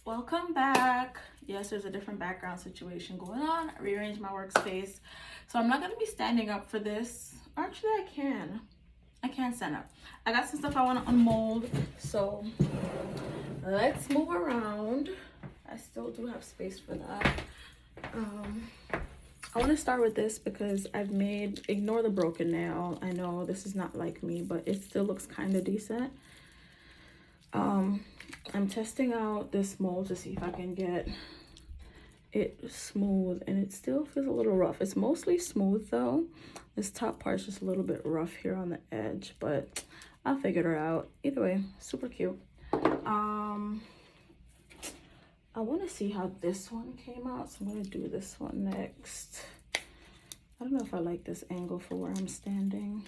Welcome back. Yes, there's a different background situation going on. I rearranged my workspace, so I'm not going to be standing up for this. Actually, I can stand up. I got some stuff I want to unmold, so let's move around. I still do have space for that. I want to start with this because I've made, ignore the broken nail. I know this is not like me, but it still looks kind of decent. I'm testing out this mold to see if I can get it smooth, and it still feels a little rough. It's mostly smooth though. This top part's just a little bit rough here on the edge, but I'll figure it out. Either way, super cute. I want to see how this one came out, so I'm going to do this one next. I don't know if I like this angle for where I'm standing.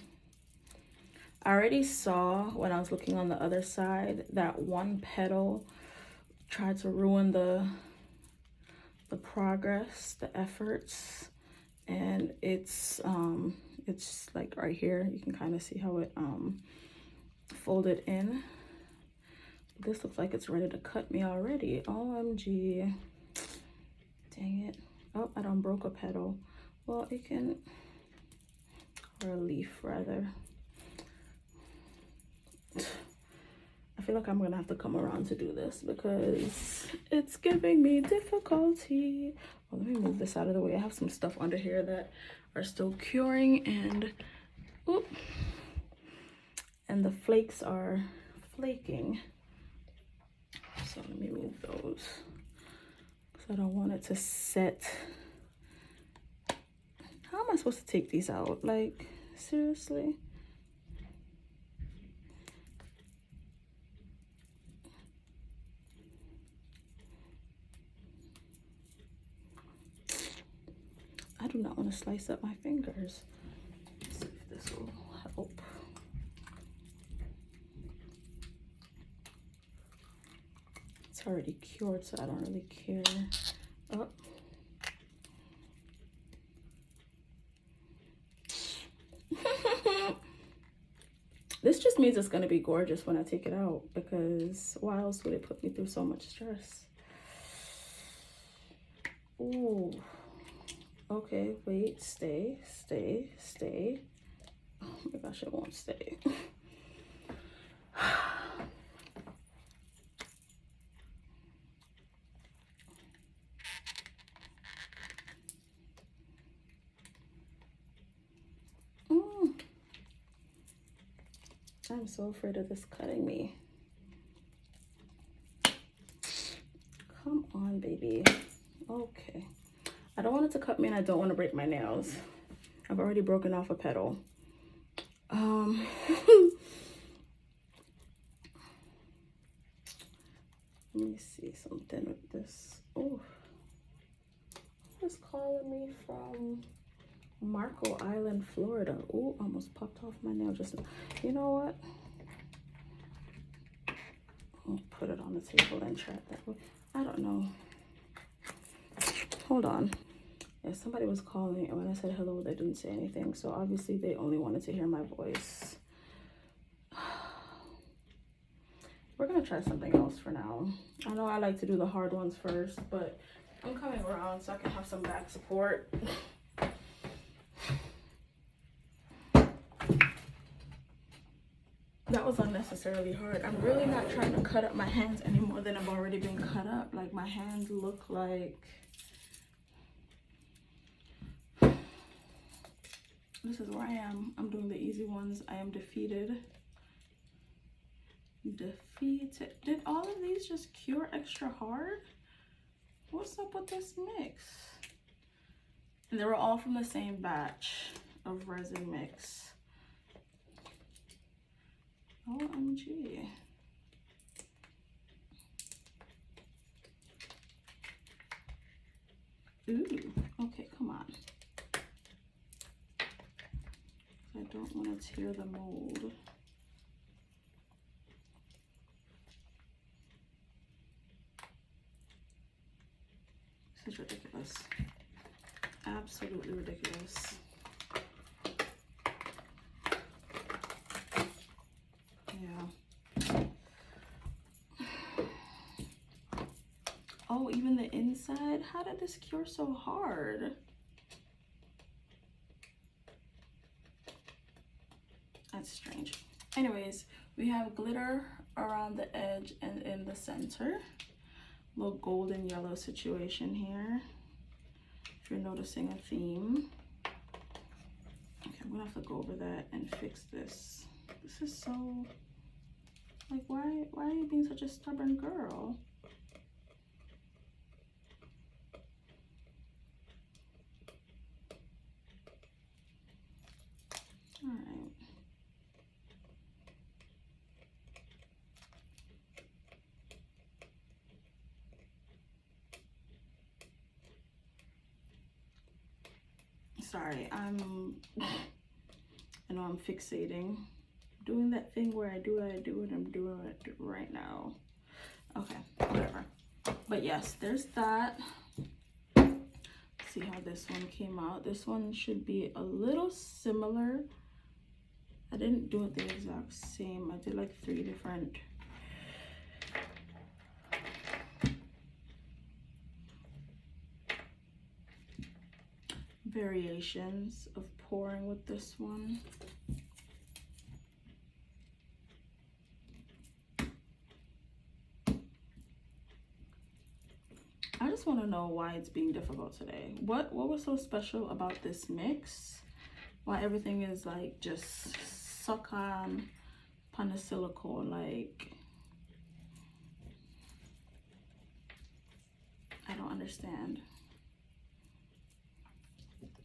I already saw when I was looking on the other side that one petal tried to ruin the progress, the efforts, and it's like right here. You can kind of see how it folded in. This looks like it's ready to cut me already. OMG. Dang it. Oh, I done broke a petal. Well, it can, or a leaf rather. I feel like I'm gonna have to come around to do this because it's giving me difficulty. Well, let me move this out of the way. I have some stuff under here that are still curing, and the flakes are flaking. So let me move those because I don't want it to set. How am I supposed to take these out? Like, seriously? I do not want to slice up my fingers. Let's see if this will help. It's already cured, so I don't really care. Oh. This just means it's going to be gorgeous when I take it out, because why else would it put me through so much stress? Ooh. Okay, wait, stay. Oh my gosh, it won't stay. I'm so afraid of this cutting me. Come on, baby. Okay. I don't want it to cut me, and I don't want to break my nails. I've already broken off a petal. Let me see something with this. Oh, who's calling me from Marco Island, Florida? Oh, almost popped off my nail just now. You know what? I'll put it on the table and try it that way. I don't know. Hold on. Yeah, somebody was calling, and when I said hello, they didn't say anything. So obviously they only wanted to hear my voice. We're gonna try something else for now. I know I like to do the hard ones first, but I'm coming around so I can have some back support. That was unnecessarily hard. I'm really not trying to cut up my hands any more than I've already been cut up. Like, my hands look like... This is where I am. I'm doing the easy ones. I am defeated. Defeated. Did all of these just cure extra hard? What's up with this mix? And they were all from the same batch of resin mix. OMG. Ooh, okay, come on. I don't want to tear the mold. This is ridiculous. Absolutely ridiculous. Yeah. Oh, even the inside? How did this cure so hard? That's strange. Anyways, we have glitter around the edge and in the center. Little golden yellow situation here. If you're noticing a theme. Okay, I'm gonna have to go over that and fix this. This is so, like, why are you being such a stubborn girl? All right. Sorry, I know I'm fixating. Doing that thing where I do it, I'm doing it right now. Okay, whatever. But yes, there's that. See how this one came out. This one should be a little similar. I didn't do it the exact same. I did like 3 different variations of pouring with this one. I just want to know why it's being difficult today. What was so special about this mix? Why everything is like just suck on silicone? Like, I don't understand.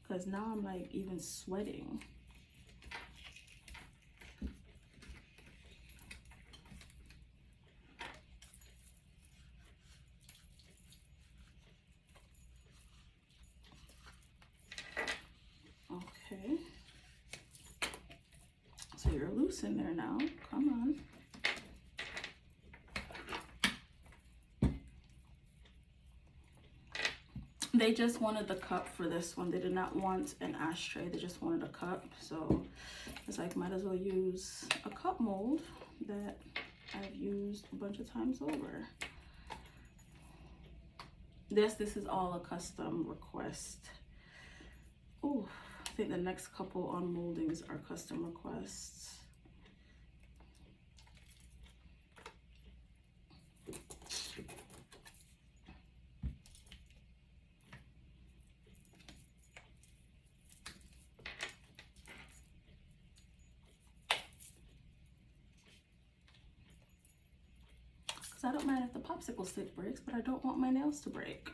Because now I'm like even sweating. Okay. So you're loose in there now. Come on. They just wanted the cup for this one. They did not want an ashtray. They just wanted a cup. So it's like, might as well use a cup mold that I've used a bunch of times over. This is all a custom request. Oh, I think the next couple unmoldings are custom requests. I don't mind if the popsicle stick breaks, but I don't want my nails to break.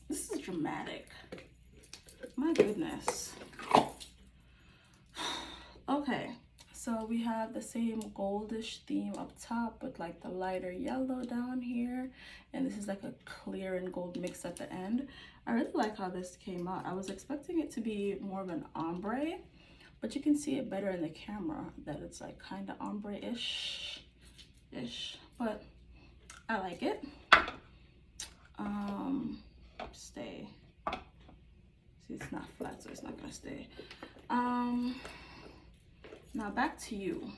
This is dramatic. My goodness. Okay, so we have the same goldish theme up top with like the lighter yellow down here, and this is like a clear and gold mix at the end. I really like how this came out. I was expecting it to be more of an ombre, but you can see it better in the camera that it's like kind of ombre-ish, but I like it. Stay. See, it's not flat, so it's not gonna stay. Now back to you.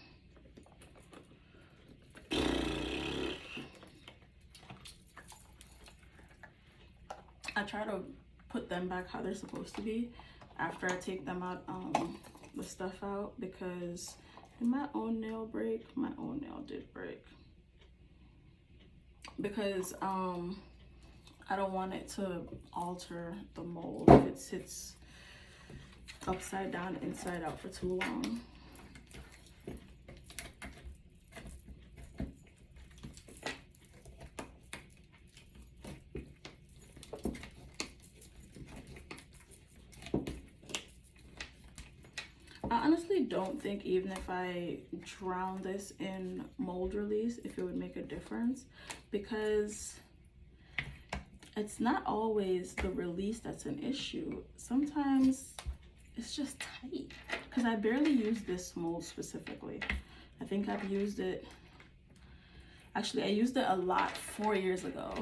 I try to put them back how they're supposed to be after I take them out, the stuff out, because did my own nail break? My own nail did break. Because I don't want it to alter the mold if it sits upside down, inside out for too long. I honestly don't think even if I drown this in mold release, if it would make a difference, because it's not always the release that's an issue. Sometimes it's just tight, because I barely use this mold specifically. I think I've used it, actually I used it a lot 4 years ago.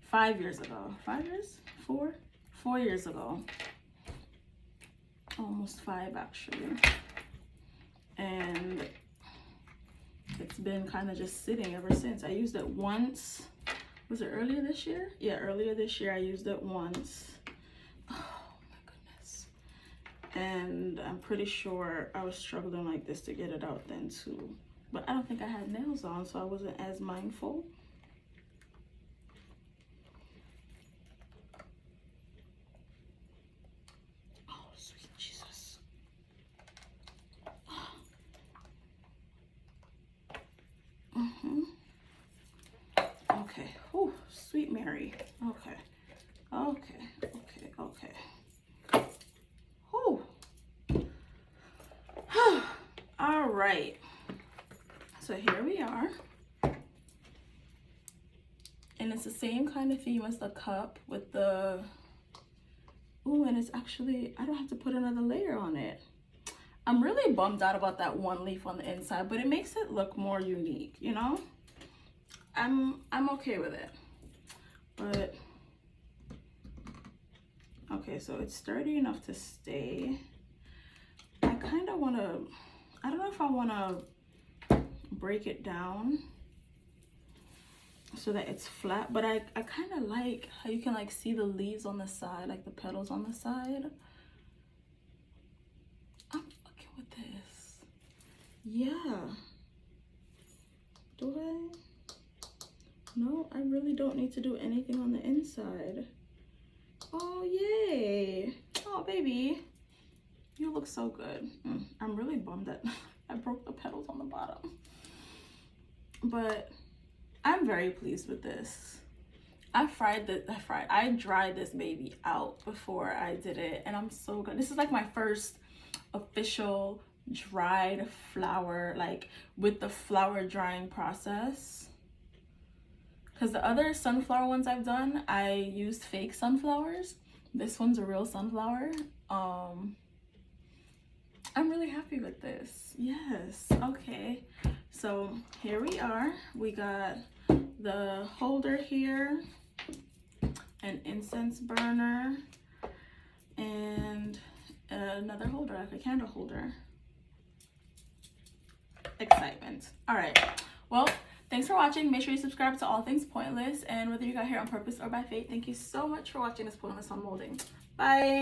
5 years ago. 5 years? 4? 4 years ago. Almost 5 actually. And it's been kind of just sitting ever since. I used it once. Was it earlier this year? Yeah, earlier this year I used it once. Oh my goodness. And I'm pretty sure I was struggling like this to get it out then too. But I don't think I had nails on, so I wasn't as mindful. Oh, sweet Jesus. Okay. Oh, sweet Mary. Okay. Okay. Oh. All right. So here we are. And it's the same kind of theme as the cup with the... Ooh, and it's actually... I don't have to put another layer on it. I'm really bummed out about that one leaf on the inside, but it makes it look more unique, you know? I'm okay with it. But okay, so it's sturdy enough to stay. I kind of want to, I don't know if I want to break it down so that it's flat, but I kind of like how you can like see the leaves on the side, like the petals on the side. I'm fucking with this. Yeah. Do I? No, I really don't need to do anything on the inside. Oh, yay. Oh, baby. You look so good. I'm really bummed that I broke the petals on the bottom. But I'm very pleased with this. I dried this baby out before I did it, and I'm so good. This is like my first official dried flower, like with the flower drying process. Because the other sunflower ones I've done, I used fake sunflowers. This one's a real sunflower. I'm really happy with this. Yes. Okay. So here we are. We got the holder here, an incense burner, and another holder, like a candle holder. Excitement. All right. Well, thanks for watching. Make sure you subscribe to All Things Pointless, and whether you got here on purpose or by fate, thank you so much for watching this Pointless Unmolding. Bye.